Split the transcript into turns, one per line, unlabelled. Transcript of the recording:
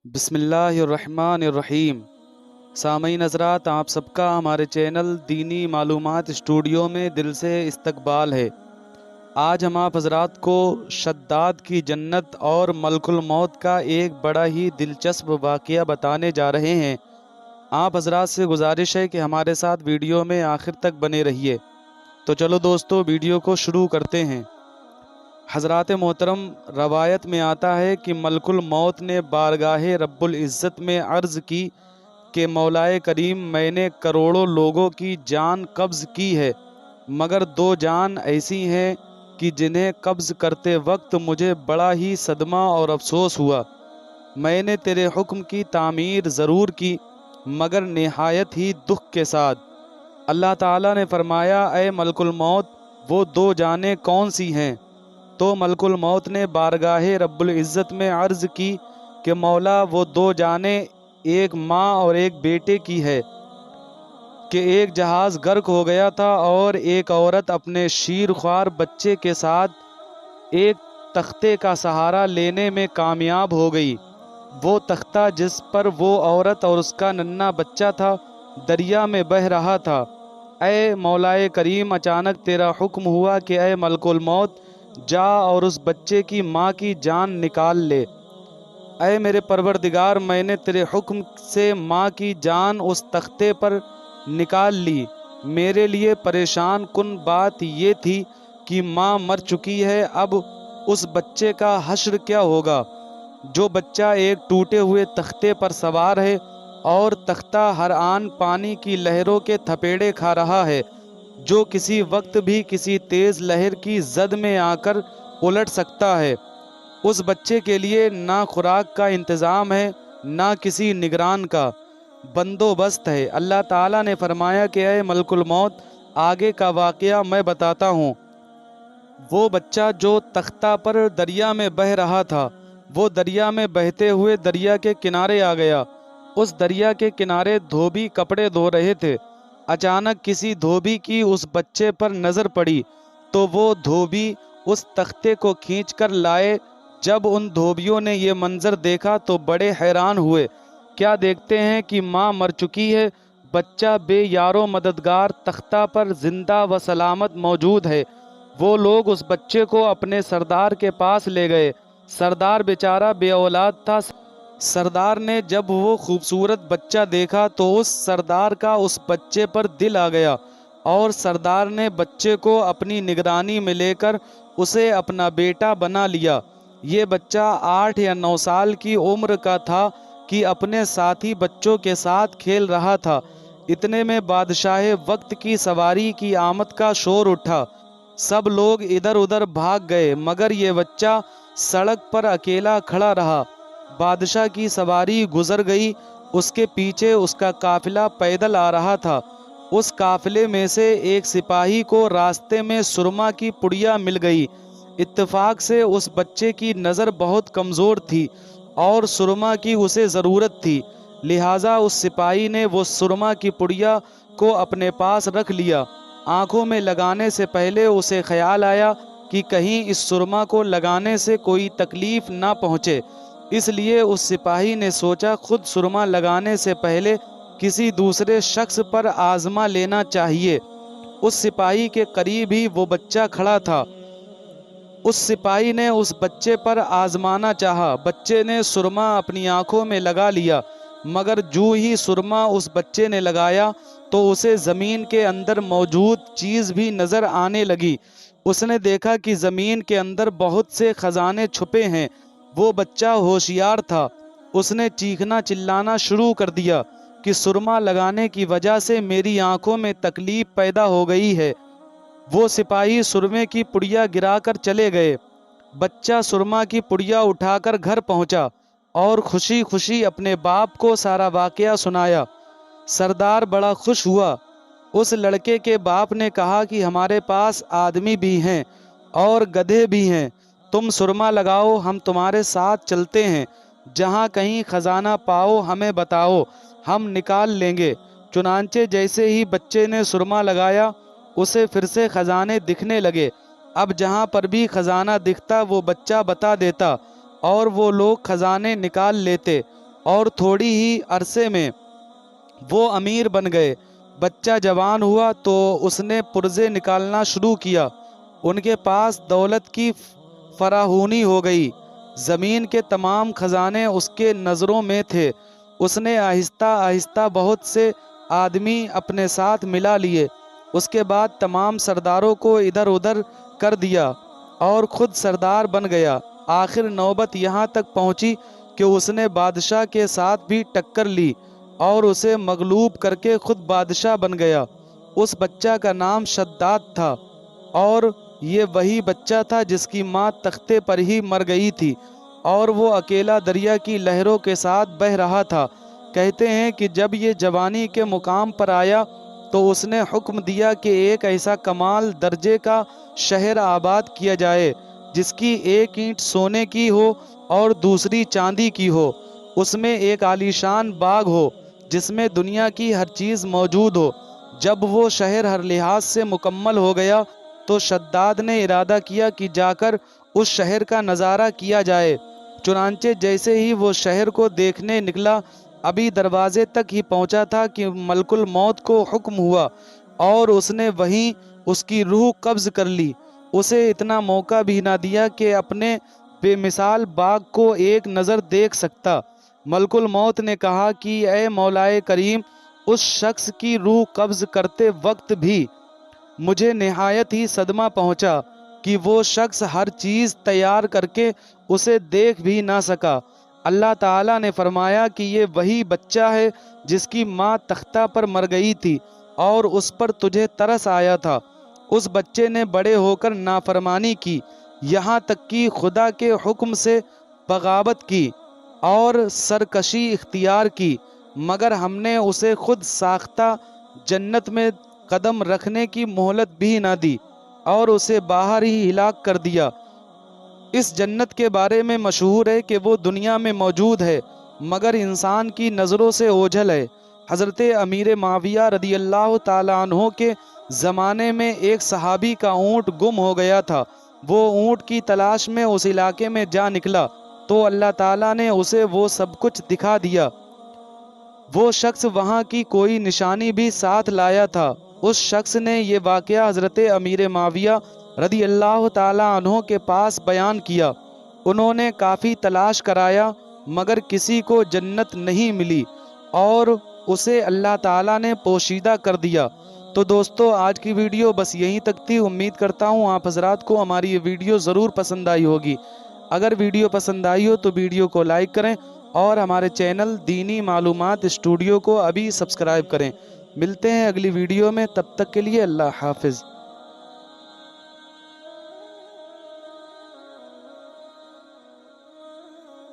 बिस्मिल्लाहिर्रहमानिर्रहीम। सामईन हज़रात, आप सबका हमारे चैनल दीनी मालूमात स्टूडियो में दिल से इस्तकबाल है। आज हम आप हज़रात को शद्दाद की जन्नत और मलकुल मौत का एक बड़ा ही दिलचस्प वाक़या बताने जा रहे हैं। आप हज़रात से गुजारिश है कि हमारे साथ वीडियो में आखिर तक बने रहिए। तो चलो दोस्तों, वीडियो को शुरू करते हैं। हज़रात मोहतरम, रवायत में आता है कि मलकुल मौत ने बारगाहे रब्बुल इज़्ज़त में अर्ज़ की कि मौलाए करीम, मैंने करोड़ों लोगों की जान कब्ज़ की है, मगर दो जान ऐसी हैं कि जिन्हें कब्ज़ करते वक्त मुझे बड़ा ही सदमा और अफसोस हुआ। मैंने तेरे हुक्म की तामीर ज़रूर की, मगर निहायत ही दुख के साथ। अल्लाह ताला ने फरमाया, ए मलकुल मौत, वो दो जानें कौन सी हैं? तो मलकुल मौत ने बारगाहे रब्बुल इज़्ज़त में अर्ज़ की कि मौला, वो दो जानें एक माँ और एक बेटे की है कि एक जहाज़ गर्क हो गया था और एक औरत अपने शीरख्वार बच्चे के साथ एक तख्ते का सहारा लेने में कामयाब हो गई। वो तख्ता जिस पर वो औरत और उसका नन्हा बच्चा था, दरिया में बह रहा था। ए मौलाए करीम, अचानक तेरा हुक्म हुआ कि ए मलकुल मौत, जा और उस बच्चे की माँ की जान निकाल ले। ऐ मेरे परवरदिगार, मैंने तेरे हुक्म से माँ की जान उस तख्ते पर निकाल ली। मेरे लिए परेशान कुन बात ये थी कि माँ मर चुकी है, अब उस बच्चे का हश्र क्या होगा? जो बच्चा एक टूटे हुए तख्ते पर सवार है और तख्ता हर आन पानी की लहरों के थपेड़े खा रहा है, जो किसी वक्त भी किसी तेज़ लहर की जद में आकर उलट सकता है। उस बच्चे के लिए ना खुराक का इंतज़ाम है, ना किसी निगरान का बंदोबस्त है। अल्लाह ताला ने फरमाया कि ऐ मलकुल मौत, आगे का वाक़या मैं बताता हूँ। वो बच्चा जो तख्ता पर दरिया में बह रहा था, वो दरिया में बहते हुए दरिया के किनारे आ गया। उस दरिया के किनारे धोबी कपड़े धो रहे थे। अचानक किसी धोबी की उस बच्चे पर नज़र पड़ी, तो वो धोबी उस तख्ते को खींच कर लाए। जब उन धोबियों ने ये मंजर देखा तो बड़े हैरान हुए। क्या देखते हैं कि माँ मर चुकी है, बच्चा बेयारो मददगार तख्ता पर जिंदा व सलामत मौजूद है। वो लोग उस बच्चे को अपने सरदार के पास ले गए। सरदार बेचारा बे औलाद था। सरदार ने जब वो खूबसूरत बच्चा देखा तो उस सरदार का उस बच्चे पर दिल आ गया और सरदार ने बच्चे को अपनी निगरानी में लेकर उसे अपना बेटा बना लिया। ये बच्चा 8 या 9 साल की उम्र का था कि अपने साथी बच्चों के साथ खेल रहा था। इतने में बादशाह वक्त की सवारी की आमद का शोर उठा। सब लोग इधर उधर भाग गए, मगर ये बच्चा सड़क पर अकेला खड़ा रहा। बादशाह की सवारी गुजर गई, उसके पीछे उसका काफिला पैदल आ रहा था। उस काफिले में से एक सिपाही को रास्ते में सुरमा की पुड़िया मिल गई। इत्तेफाक से उस बच्चे की नज़र बहुत कमज़ोर थी और सुरमा की उसे ज़रूरत थी, लिहाजा उस सिपाही ने वो सुरमा की पुड़िया को अपने पास रख लिया। आंखों में लगाने से पहले उसे ख्याल आया कि कहीं इस सुरमा को लगाने से कोई तकलीफ़ ना पहुँचे, इसलिए उस सिपाही ने सोचा खुद सुरमा लगाने से पहले किसी दूसरे शख्स पर आजमा लेना चाहिए। उस सिपाही के करीब ही वो बच्चा खड़ा था। उस सिपाही ने उस बच्चे पर आजमाना चाहा। बच्चे ने सुरमा अपनी आंखों में लगा लिया, मगर जो ही सुरमा उस बच्चे ने लगाया तो उसे ज़मीन के अंदर मौजूद चीज़ भी नज़र आने लगी। उसने देखा कि ज़मीन के अंदर बहुत से खजाने छुपे हैं। वो बच्चा होशियार था। उसने चीखना चिल्लाना शुरू कर दिया कि सुरमा लगाने की वजह से मेरी आंखों में तकलीफ पैदा हो गई है। वो सिपाही सुरमे की पुड़िया गिराकर चले गए। बच्चा सुरमा की पुड़िया उठाकर घर पहुंचा और खुशी खुशी अपने बाप को सारा वाकया सुनाया। सरदार बड़ा खुश हुआ। उस लड़के के बाप ने कहा कि हमारे पास आदमी भी हैं और गधे भी हैं, तुम सुरमा लगाओ, हम तुम्हारे साथ चलते हैं। जहाँ कहीं खजाना पाओ हमें बताओ, हम निकाल लेंगे। चुनांचे जैसे ही बच्चे ने सुरमा लगाया, उसे फिर से खजाने दिखने लगे। अब जहाँ पर भी खजाना दिखता वो बच्चा बता देता और वो लोग खजाने निकाल लेते। اور تھوڑی ہی عرصے میں وہ امیر بن گئے۔ بچہ جوان ہوا تو اس نے پرزے نکالنا شروع کیا۔ ان کے پاس دولت کی فراہونی ہو گئی۔ زمین کے تمام خزانے اس کے نظروں میں تھے۔ اس نے آہستہ آہستہ بہت سے آدمی اپنے ساتھ ملا لیے۔ اس کے بعد تمام سرداروں کو ادھر ادھر کر دیا اور خود سردار بن گیا۔ آخر نوبت یہاں تک پہنچی کہ اس نے بادشاہ کے ساتھ بھی ٹکر لی اور اسے مغلوب کر کے خود بادشاہ بن گیا۔ اس بچہ کا نام شداد تھا، اور یہ وہی بچہ تھا جس کی ماں تختے پر ہی مر گئی تھی اور وہ اکیلا دریا کی لہروں کے ساتھ بہہ رہا تھا۔ کہتے ہیں کہ جب یہ جوانی کے مقام پر آیا تو اس نے حکم دیا کہ ایک ایسا کمال درجے کا شہر آباد کیا جائے جس کی ایک اینٹ سونے کی ہو اور دوسری چاندی کی ہو۔ اس میں ایک عالیشان باغ ہو جس میں دنیا کی ہر چیز موجود ہو۔ جب وہ شہر ہر لحاظ سے مکمل ہو گیا تو شداد نے ارادہ کیا کہ جا کر اس شہر کا نظارہ کیا جائے۔ چنانچہ جیسے ہی وہ شہر کو دیکھنے نکلا، ابھی دروازے تک ہی پہنچا تھا کہ ملک الموت کو حکم ہوا اور اس نے وہیں اس کی روح قبض کر لی۔ اسے اتنا موقع بھی نہ دیا کہ اپنے بے مثال باغ کو ایک نظر دیکھ سکتا۔ ملک الموت نے کہا کہ اے مولائے کریم، اس شخص کی روح قبض کرتے وقت بھی مجھے نہایت ہی صدمہ پہنچا کہ وہ شخص ہر چیز تیار کر کے اسے دیکھ بھی نہ سکا۔ اللہ تعالیٰ نے فرمایا کہ یہ وہی بچہ ہے جس کی ماں تختہ پر مر گئی تھی اور اس پر تجھے ترس آیا تھا۔ اس بچے نے بڑے ہو کر نافرمانی کی، یہاں تک کہ خدا کے حکم سے بغاوت کی اور سرکشی اختیار کی، مگر ہم نے اسے خود ساختہ جنت میں قدم رکھنے کی مہلت بھی نہ دی اور اسے باہر ہی ہلاک کر دیا۔ اس جنت کے بارے میں مشہور ہے کہ وہ دنیا میں موجود ہے مگر انسان کی نظروں سے اوجھل ہے۔ حضرت امیر معاویہ رضی اللہ تعالیٰ عنہ کے زمانے میں ایک صحابی کا اونٹ گم ہو گیا تھا۔ وہ اونٹ کی تلاش میں اس علاقے میں جا نکلا تو اللہ تعالیٰ نے اسے وہ سب کچھ دکھا دیا۔ وہ شخص وہاں کی کوئی نشانی بھی ساتھ لایا تھا۔ اس شخص نے یہ واقعہ حضرت امیر معاویہ رضی اللہ تعالیٰ عنہ کے پاس بیان کیا۔ انہوں نے کافی تلاش کرایا مگر کسی کو جنت نہیں ملی اور اسے اللہ تعالیٰ نے پوشیدہ کر دیا۔ تو دوستو، آج کی ویڈیو بس یہیں تک تھی۔ امید کرتا ہوں آپ حضرات کو ہماری یہ ویڈیو ضرور پسند آئی ہوگی۔ اگر ویڈیو پسند آئی ہو تو ویڈیو کو لائک کریں اور ہمارے چینل دینی معلومات اسٹوڈیو کو ابھی سبسکرائب کریں۔ ملتے ہیں اگلی ویڈیو میں، تب تک کے لیے اللہ حافظ۔